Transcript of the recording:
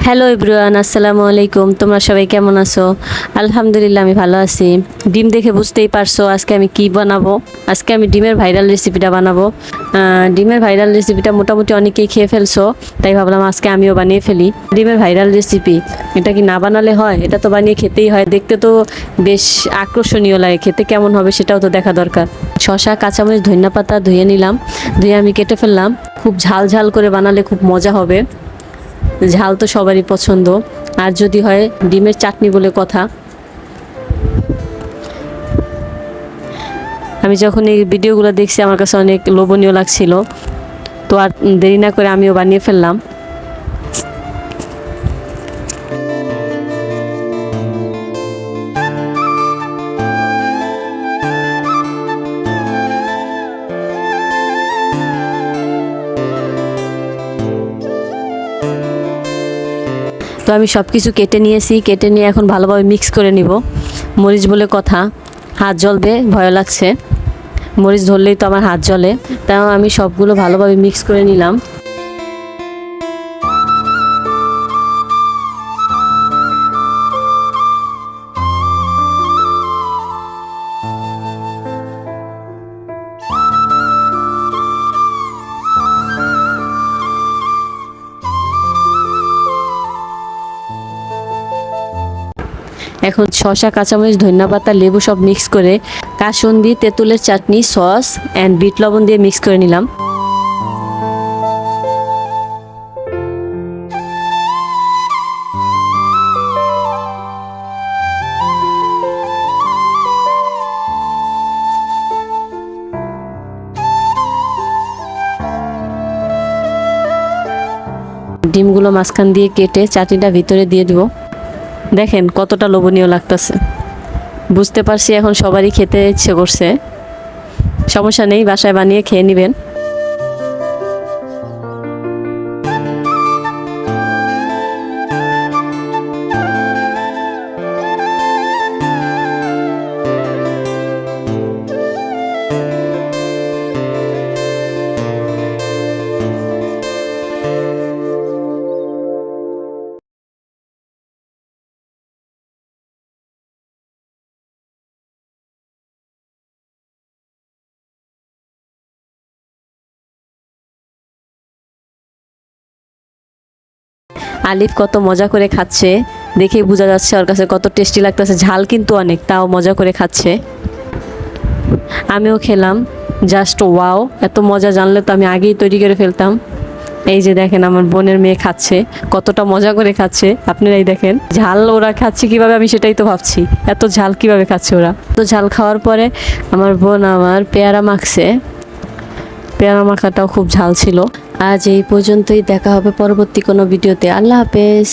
Hello everyone, আসসালামু আলাইকুম। তোমরা সবাই কেমন আছো? আলহামদুলিল্লাহ, আমি ভালো আছি। ডিম দেখে বুঝতেই পারছো আজকে আমি কি বানাবো। আজকে আমি ডিমের ভাইরাল রেসিপিটা বানাবো। ডিমের ভাইরাল রেসিপিটা মোটামুটি অনেকেই খেয়ে ফেলছো, তাই ভাবলাম আজকে আমিও বানিয়ে ফেলি। ডিমের ভাইরাল রেসিপি, এটা কি না বানালে হয়? এটা তো বানিয়ে খেতেই হয়। দেখতে তো বেশ আকর্ষণীয় লাগে, খেতে কেমন হবে সেটাও তো দেখা দরকার। শসা, কাঁচামরিচ, ধনিয়াপাতা ধুয়ে নিলাম, ধুয়ে আমি কেটে ফেললাম। খুব ঝাল ঝাল করে বানালে খুব মজা হবে। ঝাল তো সবারই পছন্দ, আর যদি হয় ডিমের চাটনি বলে কথা। আমি যখন এই ভিডিওগুলো দেখছি আমার কাছে অনেক লোভনীয় লাগছিল, তো আর দেরি না করে আমিও বানিয়ে ফেললাম। তো আমি সব কিছু কেটে নিয়েছি, কেটে নিয়ে এখন ভালোভাবে মিক্স করে নিব। মরিচ বলে কথা, হাত জ্বলবে, ভয় লাগছে। মরিচ ধরলেই তো আমার হাত জ্বলে, তাও আমি সবগুলো ভালোভাবে মিক্স করে নিলাম। এখন শসা, কাঁচামরিচ, ধনিয়াপাতা, লেবু সব মিক্স করে কাসুন্দি, তেঁতুলের চাটনি, সস অ্যান্ড বিট লবণ দিয়ে মিক্স করে নিলাম। ডিমগুলো মাঝখান দিয়ে কেটে চাটনিটা ভিতরে দিয়ে দিব। দেখেন কতটা লোভনীয় লাগতেছে। বুঝতে পারছি এখন সবারই খেতে ইচ্ছে করছে। সমস্যা নেই, বাসায় বানিয়ে খেয়ে নেবেন। আলিফ কত মজা করে খাচ্ছে, দেখেই বোঝা যাচ্ছে ওর কাছে কত টেস্টি লাগতেছে। ঝাল কিন্তু অনেক, তাও মজা করে খাচ্ছে। আমিও খেলাম, জাস্ট ওয়াও! এত মজা জানলে তো আমি আগেই তৈরি করে ফেলতাম। এই যে দেখেন আমার বোনের মেয়ে খাচ্ছে, কতটা মজা করে খাচ্ছে। আপনারাই দেখেন ঝাল ওরা খাচ্ছে কিভাবে, আমি সেটাই তো ভাবছি, এত ঝাল কিভাবে খাচ্ছে ওরা। তো ঝাল খাওয়ার পরে আমার বোন আমার পেয়ারা মাখছে, পেয়ারা মাখাটাও খুব ঝাল ছিল। আজ এই পর্যন্তই, দেখা হবে পরবর্তী কোনো ভিডিওতে। আল্লাহ হাফেজ।